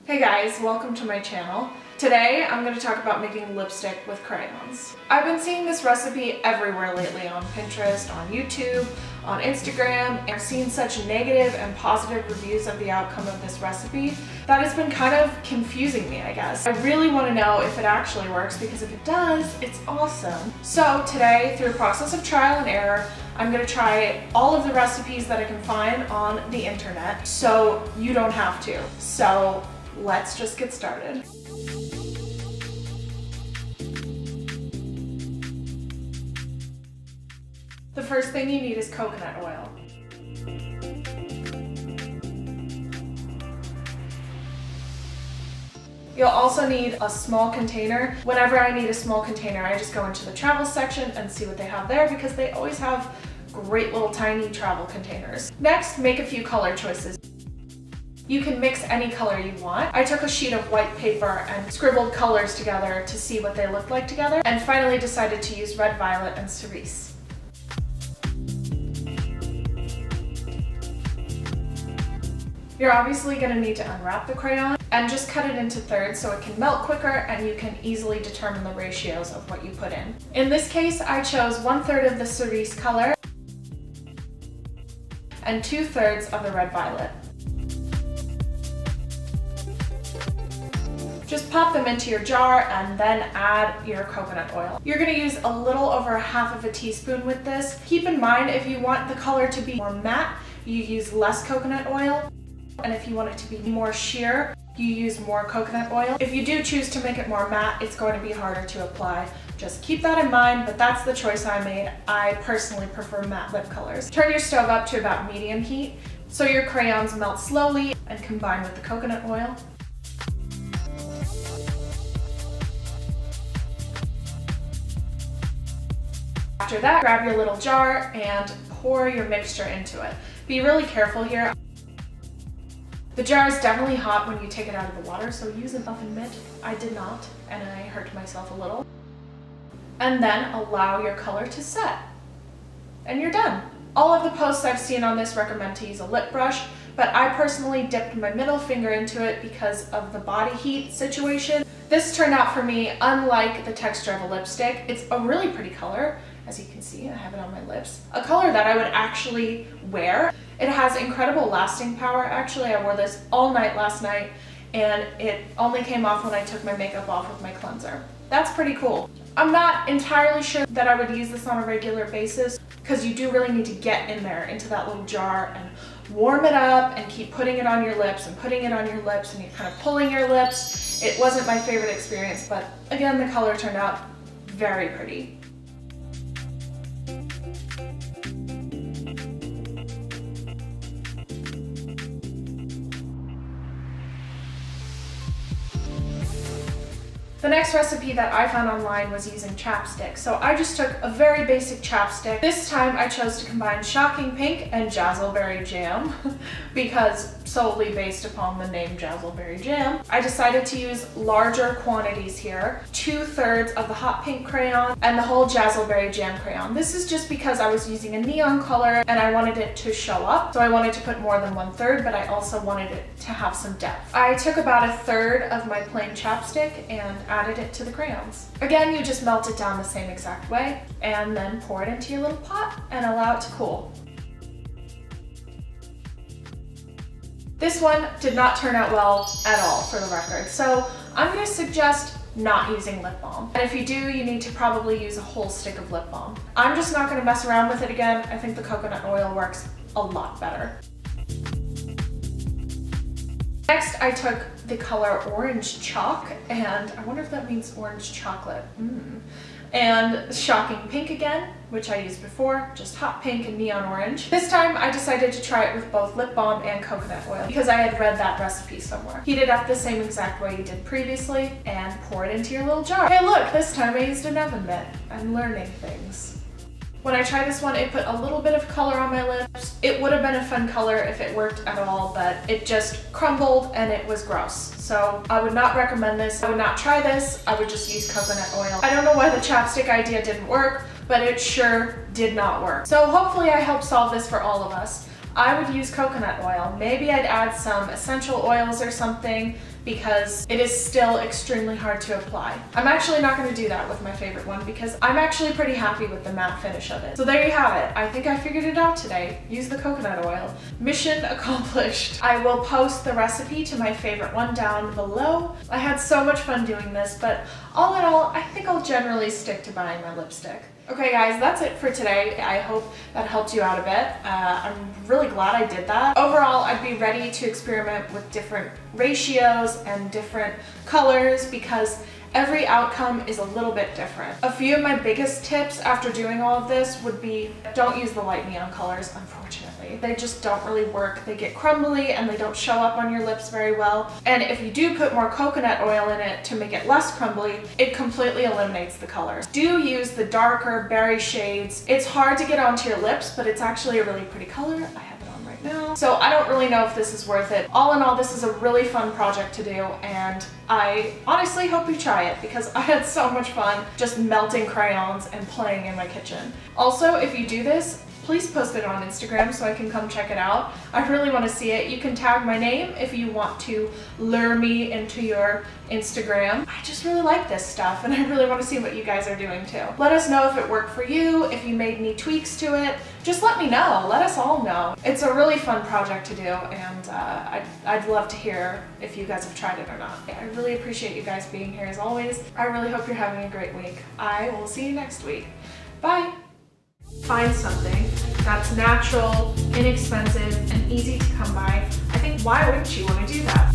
Hey guys, welcome to my channel. Today I'm going to talk about making lipstick with crayons. I've been seeing this recipe everywhere lately on Pinterest, on YouTube, on Instagram, and I've seen such negative and positive reviews of the outcome of this recipe that it's been kind of confusing me, I guess. I really want to know if it actually works because if it does, it's awesome. So today, through a process of trial and error, I'm going to try all of the recipes that I can find on the internet so you don't have to. So let's just get started. The first thing you need is coconut oil. You'll also need a small container. Whenever I need a small container, I just go into the travel section and see what they have there because they always have great little tiny travel containers. Next, make a few color choices. You can mix any color you want. I took a sheet of white paper and scribbled colors together to see what they looked like together, and finally decided to use red, violet, and cerise. You're obviously going to need to unwrap the crayon and just cut it into thirds so it can melt quicker and you can easily determine the ratios of what you put in. In this case, I chose 1/3 of the cerise color and 2/3 of the red violet. Just pop them into your jar and then add your coconut oil. You're going to use a little over 1/2 teaspoon with this. Keep in mind, if you want the color to be more matte, you use less coconut oil. And if you want it to be more sheer, you use more coconut oil. If you do choose to make it more matte, it's going to be harder to apply. Just keep that in mind, but that's the choice I made. I personally prefer matte lip colors. Turn your stove up to about medium heat so your crayons melt slowly and combine with the coconut oil. After that, grab your little jar and pour your mixture into it. Be really careful here. The jar is definitely hot when you take it out of the water, so use an oven mitt. I did not, and I hurt myself a little. And then allow your color to set. And you're done. All of the posts I've seen on this recommend to use a lip brush, but I personally dipped my middle finger into it because of the body heat situation. This turned out for me unlike the texture of a lipstick. It's a really pretty color. As you can see, I have it on my lips. A color that I would actually wear. It has incredible lasting power. Actually, I wore this all night last night and it only came off when I took my makeup off with my cleanser. That's pretty cool. I'm not entirely sure that I would use this on a regular basis because you do really need to get in there into that little jar and warm it up and keep putting it on your lips and putting it on your lips and you're kind of pulling your lips. It wasn't my favorite experience, but again, the color turned out very pretty. The next recipe that I found online was using chapstick, so I just took a very basic chapstick. This time I chose to combine Shocking Pink and Jazzleberry Jam because solely based upon the name Jazzleberry Jam. I decided to use larger quantities here, 2/3 of the hot pink crayon and the whole Jazzleberry Jam crayon. This is just because I was using a neon color and I wanted it to show up, so I wanted to put more than 1/3, but I also wanted it to have some depth. I took about 1/3 of my plain chapstick and added it to the crayons. Again, you just melt it down the same exact way and then pour it into your little pot and allow it to cool. This one did not turn out well at all, for the record, so I'm going to suggest not using lip balm. And if you do, you need to probably use a whole stick of lip balm. I'm just not going to mess around with it again. I think the coconut oil works a lot better. Next, I took the color Orange Chalk, and I wonder if that means orange chocolate. And Shocking Pink again, which I used before, just hot pink and neon orange. This time I decided to try it with both lip balm and coconut oil because I had read that recipe somewhere. Heat it up the same exact way you did previously and pour it into your little jar. Hey look, this time I used an oven mitt. I'm learning things. When I tried this one, it put a little bit of color on my lips. It would have been a fun color if it worked at all, but it just crumbled and it was gross. So I would not recommend this. I would not try this. I would just use coconut oil. I don't know why the chapstick idea didn't work, but it sure did not work. So hopefully I helped solve this for all of us. I would use coconut oil. Maybe I'd add some essential oils or something because it is still extremely hard to apply. I'm actually not going to do that with my favorite one because I'm actually pretty happy with the matte finish of it. So there you have it. I think I figured it out today. Use the coconut oil. Mission accomplished. I will post the recipe to my favorite one down below. I had so much fun doing this, but all in all, I think I'll generally stick to buying my lipstick. Okay guys, that's it for today. I hope that helped you out a bit. I'm really glad I did that. Overall, I'd be ready to experiment with different ratios and different colors because every outcome is a little bit different. A few of my biggest tips after doing all of this would be don't use the light neon colors, unfortunately. They just don't really work. They get crumbly and they don't show up on your lips very well. And if you do put more coconut oil in it to make it less crumbly, it completely eliminates the colors. Do use the darker berry shades. It's hard to get onto your lips, but it's actually a really pretty color. I have it on right now. So I don't really know if this is worth it. All in all, this is a really fun project to do, and I honestly hope you try it because I had so much fun just melting crayons and playing in my kitchen. Also, if you do this, please post it on Instagram so I can come check it out. I really want to see it. You can tag my name if you want to lure me into your Instagram. I just really like this stuff and I really want to see what you guys are doing too. Let us know if it worked for you, if you made any tweaks to it. Just let me know. Let us all know. It's a really fun project to do, and I'd love to hear if you guys have tried it or not. I really appreciate you guys being here as always. I really hope you're having a great week. I will see you next week. Bye! Find something that's natural, inexpensive, and easy to come by. I think why wouldn't you want to do that?